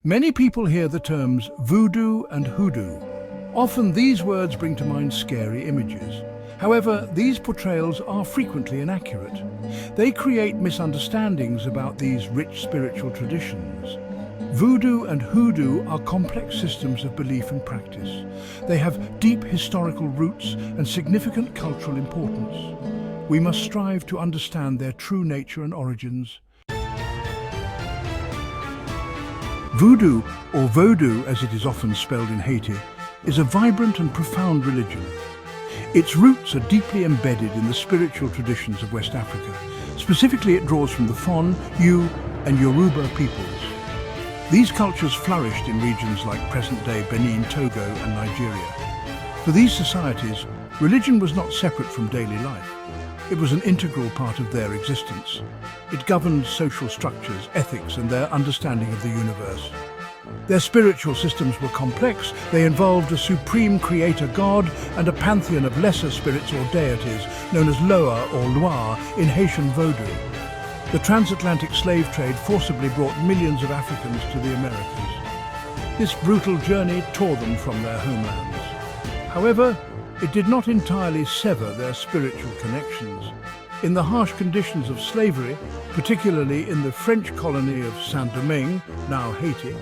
Many people hear the terms voodoo and hoodoo. Often these words bring to mind scary images. However, these portrayals are frequently inaccurate. They create misunderstandings about these rich spiritual traditions. Voodoo and hoodoo are complex systems of belief and practice. They have deep historical roots and significant cultural importance. We must strive to understand their true nature and origins. Voodoo, or Vodou as it is often spelled in Haiti, is a vibrant and profound religion. Its roots are deeply embedded in the spiritual traditions of West Africa. Specifically, it draws from the Fon, Yu, and Yoruba peoples. These cultures flourished in regions like present-day Benin, Togo, and Nigeria. For these societies, religion was not separate from daily life. It was an integral part of their existence. It governed social structures, ethics, and their understanding of the universe. Their spiritual systems were complex. They involved a supreme creator god and a pantheon of lesser spirits or deities, known as Loa or Loa in Haitian Vodou. The transatlantic slave trade forcibly brought millions of Africans to the Americas. This brutal journey tore them from their homelands. However, it did not entirely sever their spiritual connections. In the harsh conditions of slavery, particularly in the French colony of Saint-Domingue, now Haiti,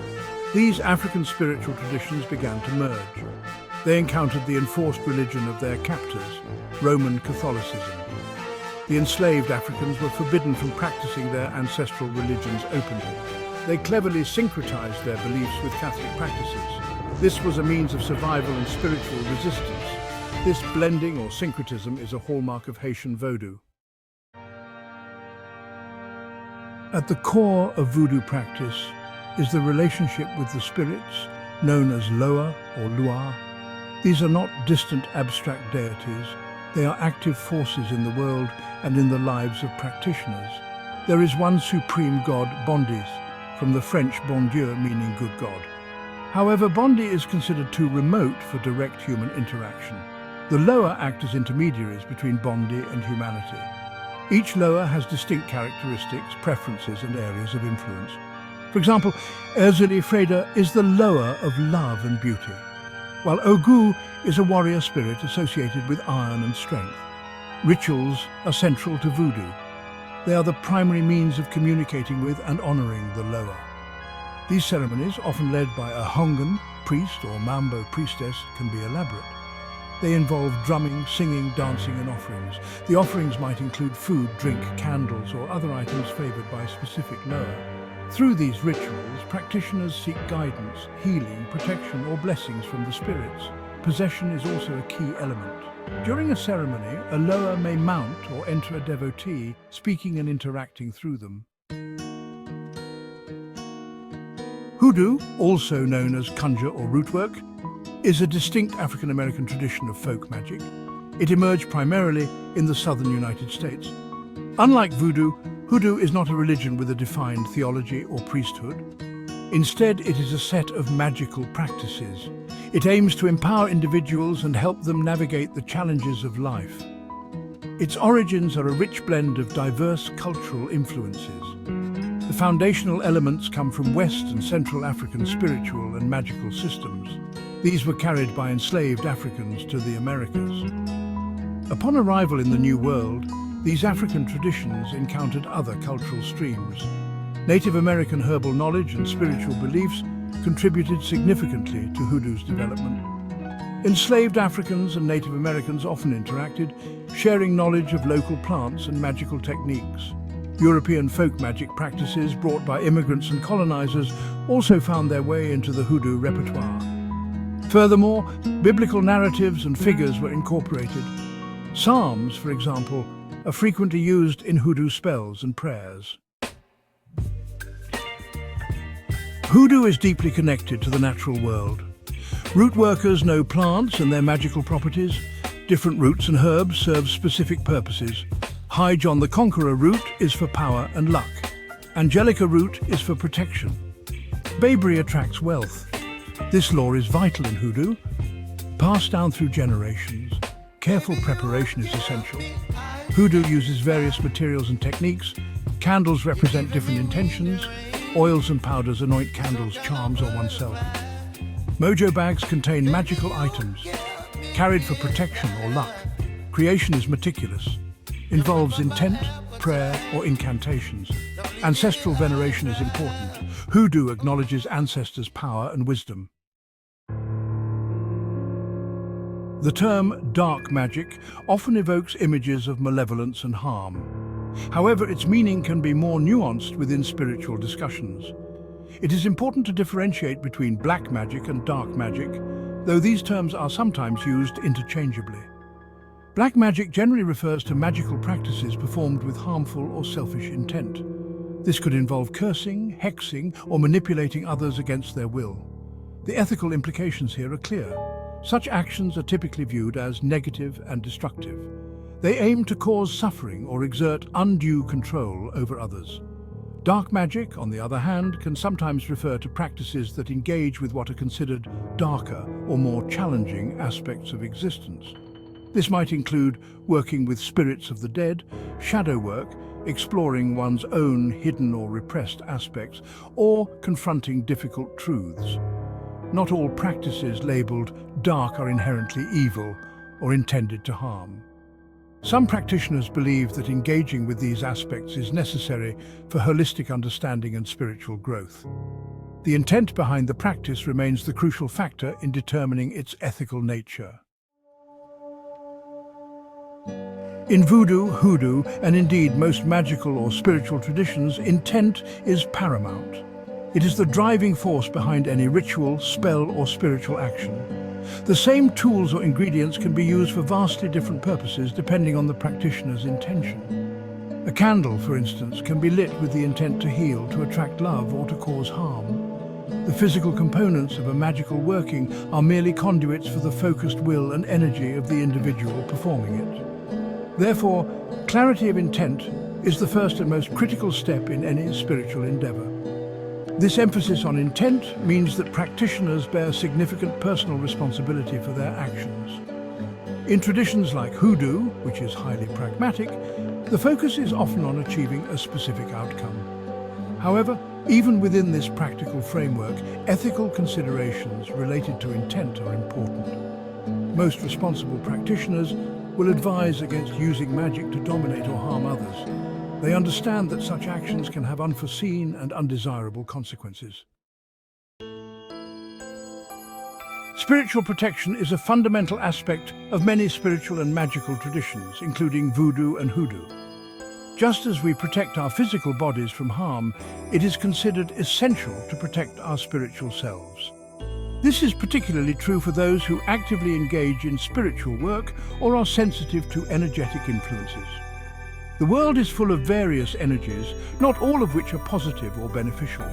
these African spiritual traditions began to merge. They encountered the enforced religion of their captors, Roman Catholicism. The enslaved Africans were forbidden from practicing their ancestral religions openly. They cleverly syncretized their beliefs with Catholic practices. This was a means of survival and spiritual resistance. This blending or syncretism is a hallmark of Haitian Vodou. At the core of Voodoo practice is the relationship with the spirits, known as Loa or Loa. These are not distant abstract deities. They are active forces in the world and in the lives of practitioners. There is one supreme god, Bondis, from the French bon Dieu, meaning good God. However, Bondi is considered too remote for direct human interaction. The Loa act as intermediaries between Bondi and humanity. Each Loa has distinct characteristics, preferences, and areas of influence. For example, Erzuli Freda is the Loa of love and beauty, while Ogu is a warrior spirit associated with iron and strength. Rituals are central to Voodoo. They are the primary means of communicating with and honoring the Loa. These ceremonies, often led by a Hongan, priest, or Mambo, priestess, can be elaborate. They involve drumming, singing, dancing, and offerings. The offerings might include food, drink, candles, or other items favored by a specific Loa. Through these rituals, practitioners seek guidance, healing, protection, or blessings from the spirits. Possession is also a key element. During a ceremony, a Loa may mount or enter a devotee, speaking and interacting through them. Hoodoo, also known as conjure or rootwork, is a distinct African-American tradition of folk magic. It emerged primarily in the southern United States. Unlike Voodoo, Hoodoo is not a religion with a defined theology or priesthood. Instead, it is a set of magical practices. It aims to empower individuals and help them navigate the challenges of life. Its origins are a rich blend of diverse cultural influences. The foundational elements come from West and Central African spiritual and magical systems. These were carried by enslaved Africans to the Americas. Upon arrival in the New World, these African traditions encountered other cultural streams. Native American herbal knowledge and spiritual beliefs contributed significantly to Hoodoo's development. Enslaved Africans and Native Americans often interacted, sharing knowledge of local plants and magical techniques. European folk magic practices brought by immigrants and colonizers also found their way into the Hoodoo repertoire. Furthermore, biblical narratives and figures were incorporated. Psalms, for example, are frequently used in Hoodoo spells and prayers. Hoodoo is deeply connected to the natural world. Root workers know plants and their magical properties. Different roots and herbs serve specific purposes. High John the Conqueror root is for power and luck. Angelica root is for protection. Bayberry attracts wealth. This lore is vital in Hoodoo, passed down through generations. Careful preparation is essential. Hoodoo uses various materials and techniques. Candles represent different intentions. Oils and powders anoint candles, charms, or oneself. Mojo bags contain magical items, carried for protection or luck. Creation is meticulous, involves intent, prayer, or incantations. Ancestral veneration is important. Hoodoo acknowledges ancestors' power and wisdom. The term dark magic often evokes images of malevolence and harm. However, its meaning can be more nuanced within spiritual discussions. It is important to differentiate between black magic and dark magic, though these terms are sometimes used interchangeably. Black magic generally refers to magical practices performed with harmful or selfish intent. This could involve cursing, hexing, or manipulating others against their will. The ethical implications here are clear. Such actions are typically viewed as negative and destructive. They aim to cause suffering or exert undue control over others. Dark magic, on the other hand, can sometimes refer to practices that engage with what are considered darker or more challenging aspects of existence. This might include working with spirits of the dead, shadow work, exploring one's own hidden or repressed aspects, or confronting difficult truths. Not all practices labeled dark are inherently evil or intended to harm. Some practitioners believe that engaging with these aspects is necessary for holistic understanding and spiritual growth. The intent behind the practice remains the crucial factor in determining its ethical nature. In voodoo, hoodoo, and indeed most magical or spiritual traditions, intent is paramount. It is the driving force behind any ritual, spell, or spiritual action. The same tools or ingredients can be used for vastly different purposes depending on the practitioner's intention. A candle, for instance, can be lit with the intent to heal, to attract love, or to cause harm. The physical components of a magical working are merely conduits for the focused will and energy of the individual performing it. Therefore, clarity of intent is the first and most critical step in any spiritual endeavor. This emphasis on intent means that practitioners bear significant personal responsibility for their actions. In traditions like Hoodoo, which is highly pragmatic, the focus is often on achieving a specific outcome. However, even within this practical framework, ethical considerations related to intent are important. Most responsible practitioners will advise against using magic to dominate or harm others. They understand that such actions can have unforeseen and undesirable consequences. Spiritual protection is a fundamental aspect of many spiritual and magical traditions, including voodoo and hoodoo. Just as we protect our physical bodies from harm, it is considered essential to protect our spiritual selves. This is particularly true for those who actively engage in spiritual work or are sensitive to energetic influences. The world is full of various energies, not all of which are positive or beneficial.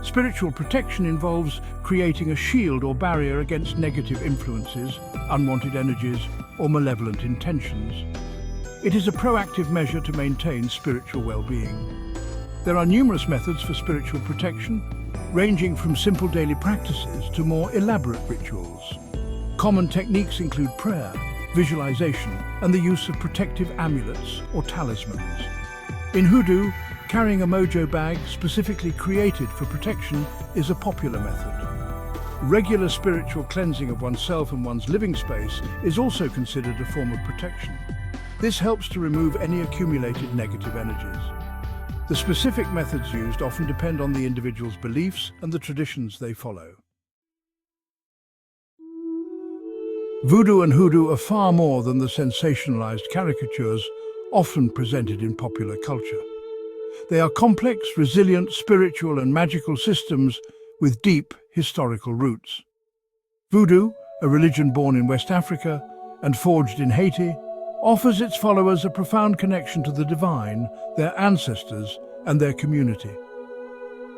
Spiritual protection involves creating a shield or barrier against negative influences, unwanted energies, or malevolent intentions. It is a proactive measure to maintain spiritual well-being. There are numerous methods for spiritual protection, ranging from simple daily practices to more elaborate rituals. Common techniques include prayer, visualization, and the use of protective amulets or talismans. In Hoodoo, carrying a mojo bag specifically created for protection is a popular method. Regular spiritual cleansing of oneself and one's living space is also considered a form of protection. This helps to remove any accumulated negative energies. The specific methods used often depend on the individual's beliefs and the traditions they follow. Voodoo and hoodoo are far more than the sensationalized caricatures often presented in popular culture. They are complex, resilient, spiritual and magical systems with deep historical roots. Voodoo, a religion born in West Africa and forged in Haiti, offers its followers a profound connection to the divine, their ancestors, and their community.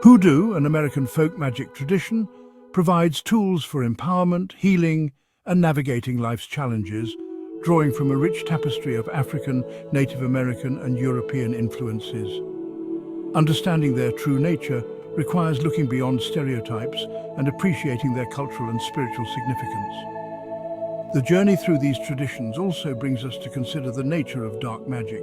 Hoodoo, an American folk magic tradition, provides tools for empowerment, healing, and navigating life's challenges, drawing from a rich tapestry of African, Native American, and European influences. Understanding their true nature requires looking beyond stereotypes and appreciating their cultural and spiritual significance. The journey through these traditions also brings us to consider the nature of dark magic.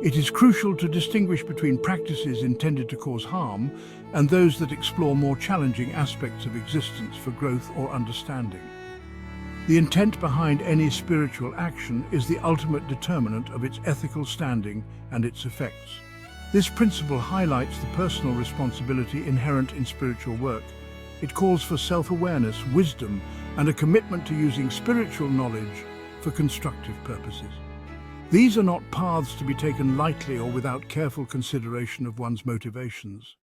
It is crucial to distinguish between practices intended to cause harm and those that explore more challenging aspects of existence for growth or understanding. The intent behind any spiritual action is the ultimate determinant of its ethical standing and its effects. This principle highlights the personal responsibility inherent in spiritual work. It calls for self-awareness, wisdom, and a commitment to using spiritual knowledge for constructive purposes. These are not paths to be taken lightly or without careful consideration of one's motivations.